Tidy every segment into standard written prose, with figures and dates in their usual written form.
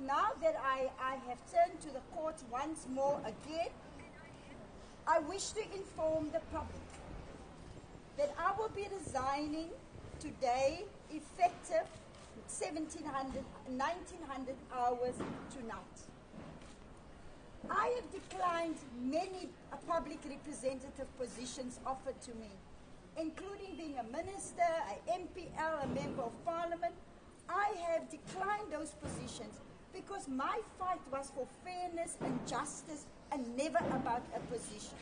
now that I have turned to the court once more again, I wish to inform the public that I will be resigning today, effective 1900 hours tonight. I have declined many public representative positions offered to me, including being a minister, an MPL, a member of parliament. I have declined those positions because my fight was for fairness and justice and never about a position.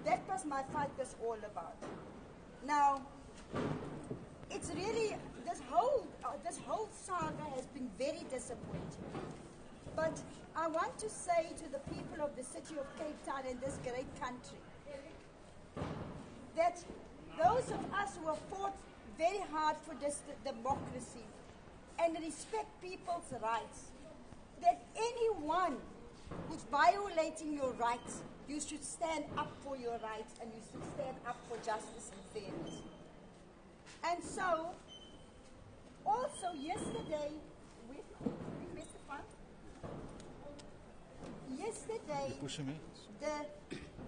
That was my fight was all about. Now, it's really, this whole saga has been very disappointing. But I want to say to the people of the city of Cape Town and this great country that those of us who have fought very hard for this democracy and respect people's rights, that anyone who's violating your rights, you should stand up for your rights and you should stand up for justice and fairness. And so, also yesterday,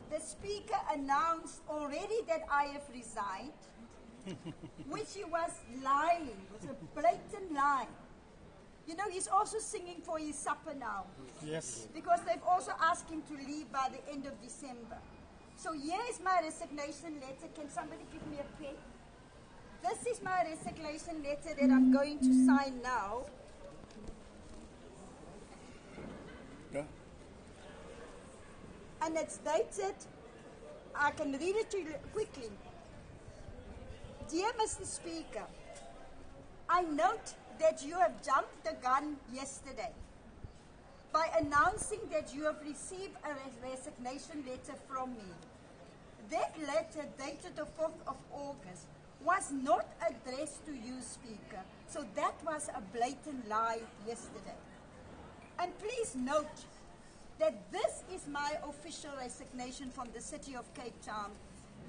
the speaker announced already that I have resigned, which he was lying. It was a blatant lie. You know, he's also singing for his supper now. Yes. Because they've also asked him to leave by the end of December. So here is my resignation letter. Can somebody give me a pen? This is my resignation letter that I'm going to sign now. Yeah. And it's dated, I can read it to you quickly. Dear Mr. Speaker, I note that you have jumped the gun yesterday by announcing that you have received a resignation letter from me. That letter, dated the 4th of August, was not addressed to you, Speaker. So that was a blatant lie yesterday. And please note that this is my official resignation from the City of Cape Town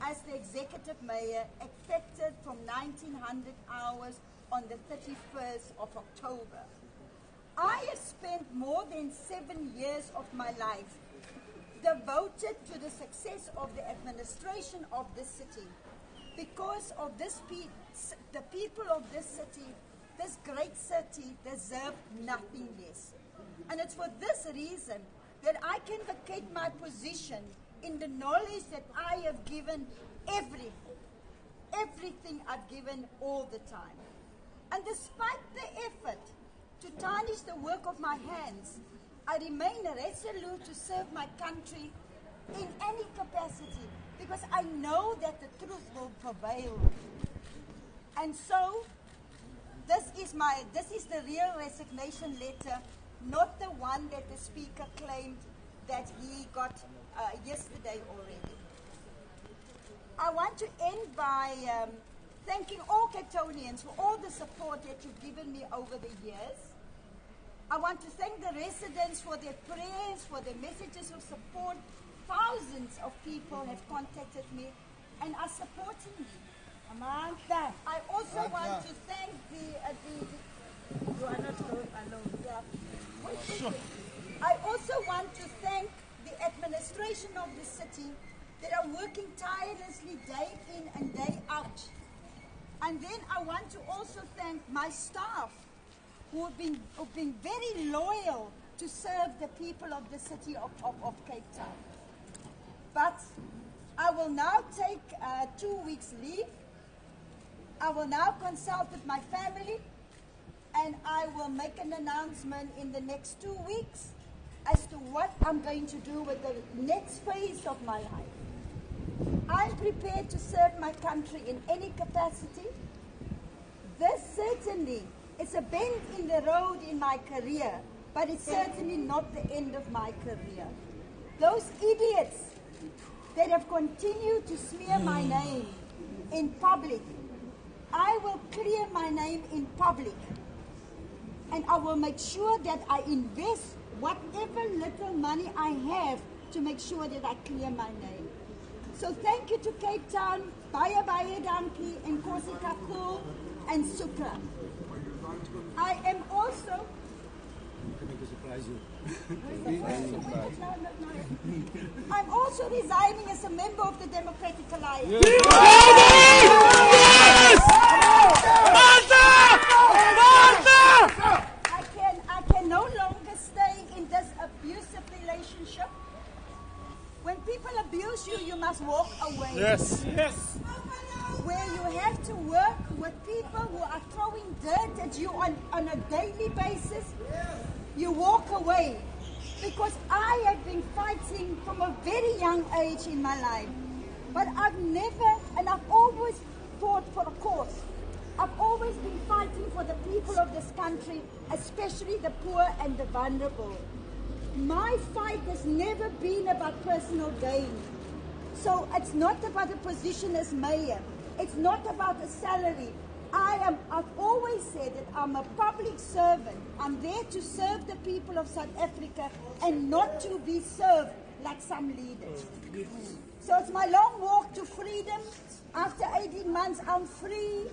as the Executive Mayor, effective from 1900 hours on the 31st of October. I have spent more than 7 years of my life devoted to the success of the administration of this city. Because of this, the people of this city, this great city, deserve nothing less. And it's for this reason that I can vacate my position in the knowledge that I have given everything I've given all the time. And despite the effort to tarnish the work of my hands, I remain resolute to serve my country in any capacity because I know that the truth will prevail. And so, this is the real resignation letter, not the one that the Speaker claimed that he got yesterday already. I want to end by thanking all Cape Townians for all the support that you've given me over the years. I want to thank the residents for their prayers, for their messages of support. Thousands of people have contacted me and are supporting me. Amanda. I also want to thank you are not going alone. Yeah. Sure. I also want to thank the administration of the city that are working tirelessly day in and day out. And then I want to also thank my staff who have been very loyal to serve the people of the city of Cape Town. But I will now take 2 weeks leave. I will now consult with my family and I will make an announcement in the next 2 weeks as to what I'm going to do with the next phase of my life. I'm prepared to serve my country in any capacity. This certainly is a bend in the road in my career, but it's certainly not the end of my career. Those idiots that have continued to smear my name in public, I will clear my name in public. And I will make sure that I invest whatever little money I have to make sure that I clear my name. So thank you to Cape Town, Baie Baie Dankie, and Nkosi Kakhulu, and Sukra. I am also I'm also resigning as a member of the Democratic Alliance. I can no longer stay in this abusive relationship. When people abuse you, you must walk away. Yes. Where you have to work with people who are throwing dirt at you on a daily basis, you walk away. Because I have been fighting from a very young age in my life. But I've always fought for a cause. I've always been fighting for the people of this country, especially the poor and the vulnerable. My fight has never been about personal gain. So it's not about a position as mayor. It's not about a salary. I've always said that I'm a public servant. I'm there to serve the people of South Africa and not to be served like some leaders. So it's my long walk to freedom. After 18 months, I'm free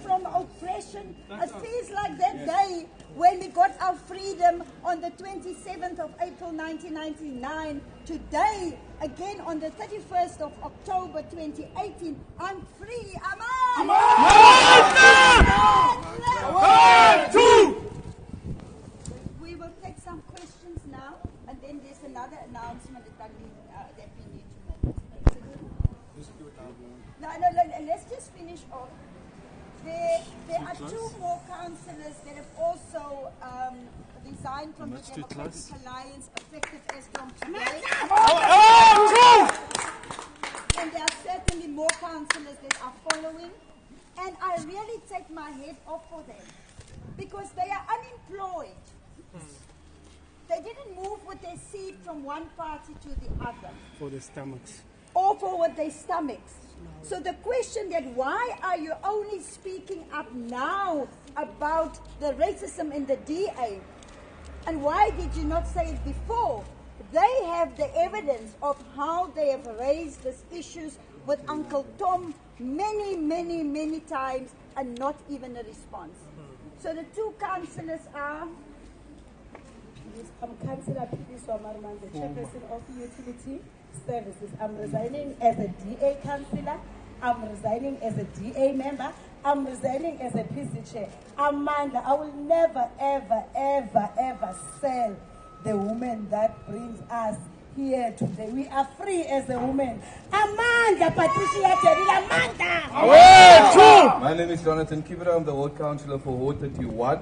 from oppression. It feels like that day when we got our freedom on the 27th of April 1999. Today, again on the 31st of October 2018, I'm free. I'm out! We will take some questions now, and then there's another announcement that we need to make. No, let's just finish off. There are two more councillors that have also resigned from the Democratic Alliance, effective as from today. And there are certainly more councillors that are following. And I really take my head off for them because they are unemployed. They didn't move with their seat from one party to the other. For the stomachs. Or for their stomachs. So the question that why are you only speaking up now about the racism in the DA? And why did you not say it before? They have the evidence of how they have raised these issues with Uncle Tom many times and not even a response. So the two councillors are... I'm Councillor Patricia de Lille, the chairperson of Utility Services. I'm resigning as a DA councillor. I'm resigning as a DA member. I'm resigning as a PC chair. Amanda, I will never, ever sell the woman that brings us here today. We are free as a woman. Amanda, Patricia de Lille, Amanda! My name is Jonathan Kibera. I'm the ward councillor for Ward 31.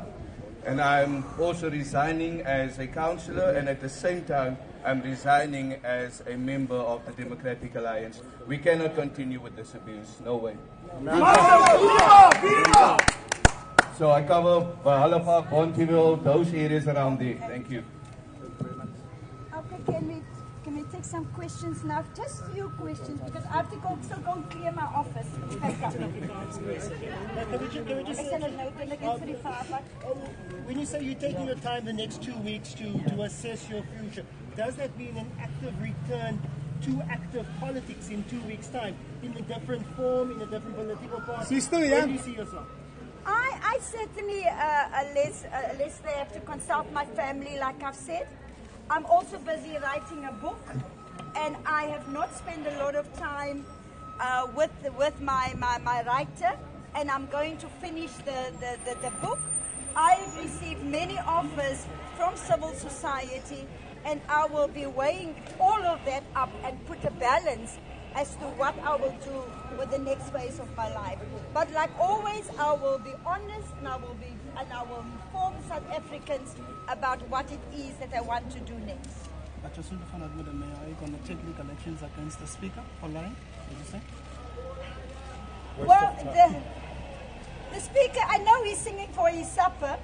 And I'm also resigning as a councillor, and at the same time, I'm resigning as a member of the Democratic Alliance. We cannot continue with this abuse. No way. So I cover Valhalla Park, Bonteville, those areas around there. Thank you. Okay, can we take some questions now? Just a few questions, because I have to still go and clear my office. When you say you're taking your time the next 2 weeks to assess your future, does that mean an active return to active politics in 2 weeks' time, in a different form, in a different political party? Where do you see yourself? I certainly, unless they have to consult my family, like I've said. I'm also busy writing a book, and I have not spent a lot of time with my writer, and I'm going to finish the book. I've received many offers from civil society, and I will be weighing all of that up and put a balance as to what I will do with the next phase of my life. But like always, I will be honest, and I will inform South Africans about what it is that I want to do next. But you're soon to find out with the mayor, are you going to take legal actions against the speaker for lying? Did you say? Well, the speaker, I know he's singing for his supper,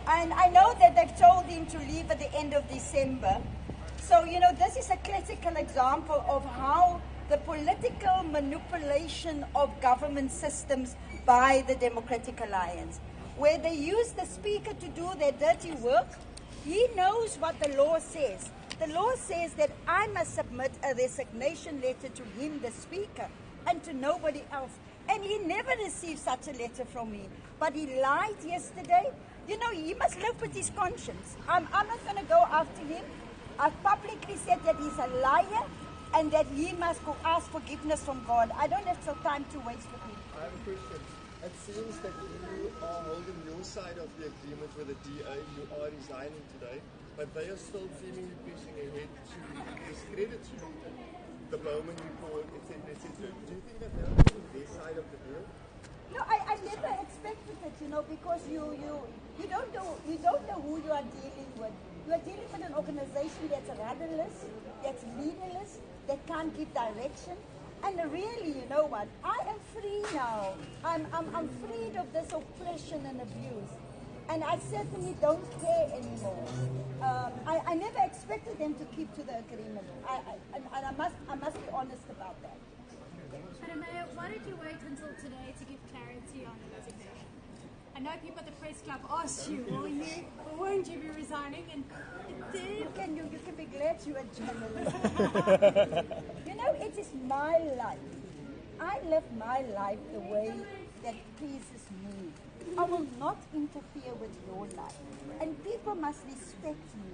and I know that they've told him to leave at the end of December. So, this is a classical example of how the political manipulation of government systems by the Democratic Alliance, where they use the speaker to do their dirty work. He knows what the law says. The law says that I must submit a resignation letter to him, the speaker, and to nobody else. And he never received such a letter from me. But he lied yesterday. You know, he must live with his conscience. I'm not going to go after him. I've publicly said that he's a liar and that he must go ask forgiveness from God. I don't have some time to waste with him. I have a question. It seems that you are holding your side of the agreement with the DA. You are resigning today, but they are still seemingly pushing ahead to discredit you. The Bowman report, etc., etc. Do you think that they're on their side of the deal? No, I never expected it, you know, because you don't know who you are dealing with. You are dealing with an organization that's rudderless, that's leaderless, that can't give direction. And really, you know what? I am free now. I'm freed of this oppression and abuse. And I certainly don't care anymore. I never expected them to keep to the agreement. I must be honest about that. Madam Mayor, why did you wait until today to give clarity on the resignation? I know people at the press club asked you, will you or won't you be resigning? And You can be glad you're a journalist. You know, it is my life. I live my life the way that pleases me. I will not interfere with your life. And people must respect me.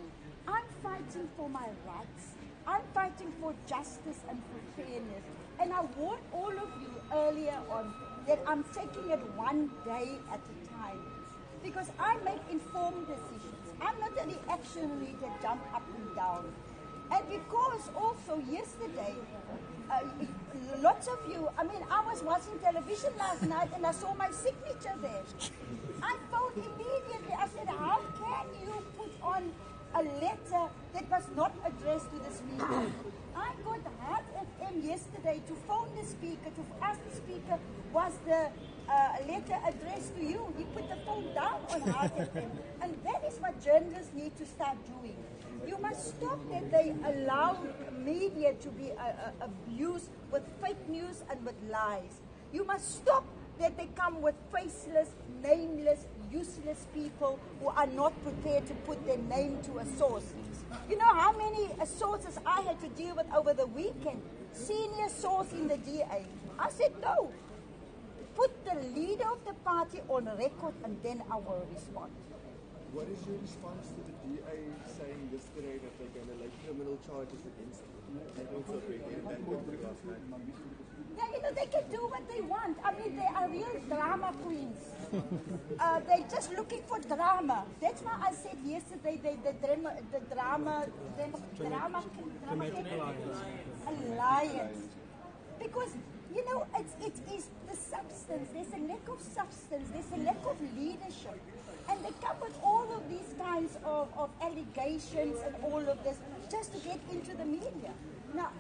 I'm fighting for my rights. I'm fighting for justice and for fairness. And I warned all of you earlier on that I'm taking it one day at a time. Because I make informed decisions. I'm not a reactionary that jump up and down. And because also yesterday, lots of you, I mean, I was watching television last night and I saw my signature there. I phoned immediately. I said, how can you put on a letter that was not addressed to the speaker? I got Heart FM yesterday to phone the speaker, to ask the speaker, was the letter addressed to you? He put the phone down on Heart FM. And that is what journalists need to start doing. You must stop that they allow media to be abused with fake news and with lies. You must stop that they come with faceless, nameless, useless people who are not prepared to put their name to a source. You know how many sources I had to deal with over the weekend? Senior source in the DA. I said no. Put the leader of the party on record and then I will respond. What is your response to the DA saying yesterday that they're going to lay criminal charges against you? And also bringing that with last night. Yeah, you know, they can do what they want. I mean, they are real drama queens. They're just looking for drama. That's why I said yesterday the drama alliance. Because, you know, it is the substance. There's a lack of substance. There's a lack of leadership. And they come with all of these kinds of allegations and all of this just to get into the media. Now,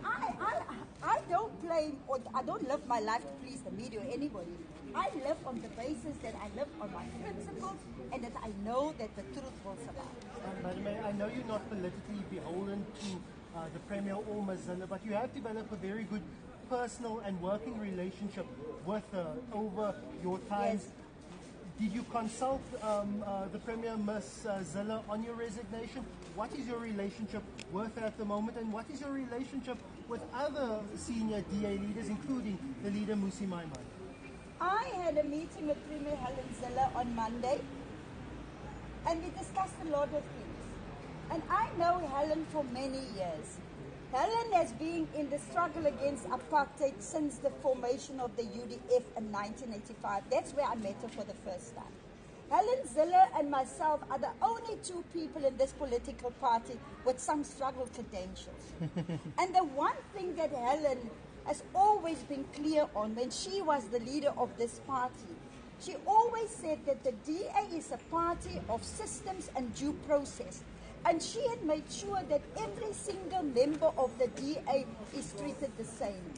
I don't claim, or I don't live my life to please the media or anybody. I live on the basis that I live on my principles and that I know that the truth will survive. Madam Mayor, I know you're not politically beholden to the Premier or Mazilla, but you have developed a very good personal and working relationship with her over your time. Yes. Did you consult the Premier, Ms. Zille, on your resignation? What is your relationship with her at the moment, and what is your relationship with other senior DA leaders, including the leader Musi Maimane? I had a meeting with Premier Helen Zille on Monday, and we discussed a lot of things. And I know Helen for many years. Helen has been in the struggle against apartheid since the formation of the UDF in 1985. That's where I met her for the first time. Helen Zille and myself are the only two people in this political party with some struggle credentials. And the one thing that Helen has always been clear on when she was the leader of this party, she always said that the DA is a party of systems and due process. And she had made sure that every single member of the DA is treated the same.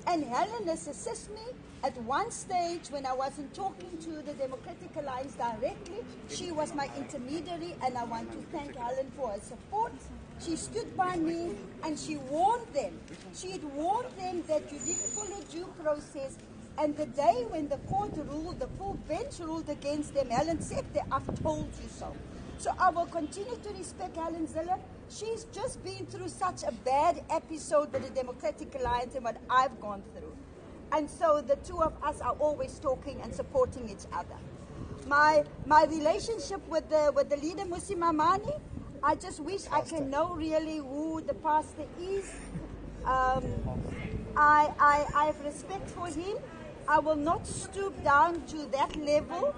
And Helen has assisted me at one stage when I wasn't talking to the Democratic Alliance directly. She was my intermediary, and I want to thank Helen for her support. She stood by me and she warned them. She had warned them that you didn't follow due process. And the day when the court ruled, the full bench ruled against them, Helen said that I've told you so. So I will continue to respect Helen Zille. She's just been through such a bad episode with the Democratic Alliance and what I've gone through. And so the two of us are always talking and supporting each other. my relationship with the leader Musi Mamani. I just wish I can know really who the pastor is. I have respect for him. I will not stoop down to that level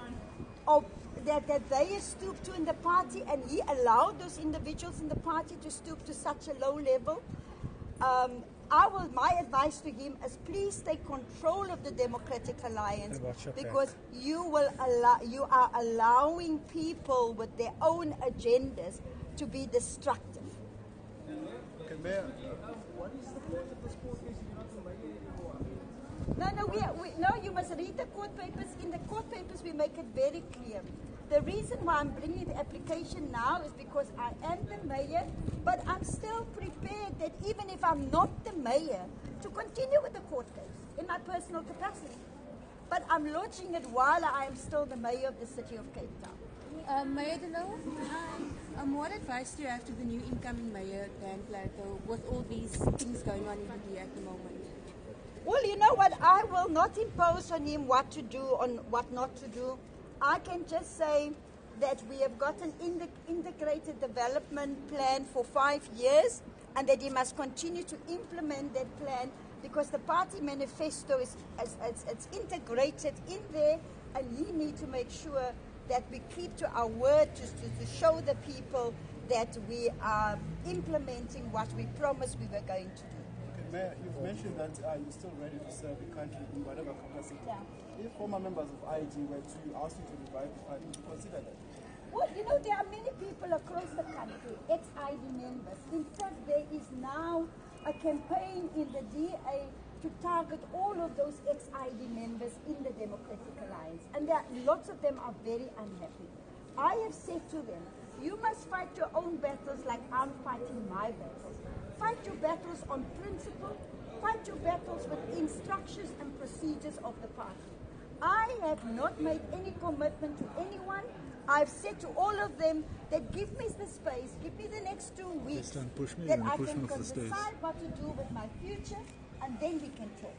of that they have stooped to in the party, and he allowed those individuals in the party to stoop to such a low level. My advice to him is please take control of the Democratic Alliance, because you are allowing people with their own agendas to be destructive. Okay, Mayor, what is the point of this court case? No, you must read the court papers. In the court papers, we make it very clear. The reason why I'm bringing the application now is because I am the mayor, but I'm still prepared that even if I'm not the mayor, to continue with the court case in my personal capacity. But I'm launching it while I am still the mayor of the city of Cape Town. Mayor de Lille, what advice do you have to the new incoming mayor, Dan Plato, with all these things going on in the DA at the moment? Well, you know what? I will not impose on him what to do or what not to do. I can just say that we have got an integrated development plan for 5 years, and that he must continue to implement that plan, because the party manifesto is integrated in there, and we need to make sure that we keep to our word to show the people that we are implementing what we promised we were going to do. Mayor, you've mentioned that you're still ready to serve the country in whatever capacity. Yeah. If former members of IG were to ask you to revive the party, would you consider that? Well, you know, there are many people across the country, ex-ID members. In fact, there is now a campaign in the DA to target all of those ex-ID members in the Democratic Alliance. And lots of them are very unhappy. I have said to them, you must fight your own battles like I'm fighting my battles. Fight your battles on principle. Fight your battles with instructions and procedures of the party. I have not made any commitment to anyone. I've said to all of them that give me the space, give me the next 2 weeks, that I can decide what to do with my future, and then we can talk.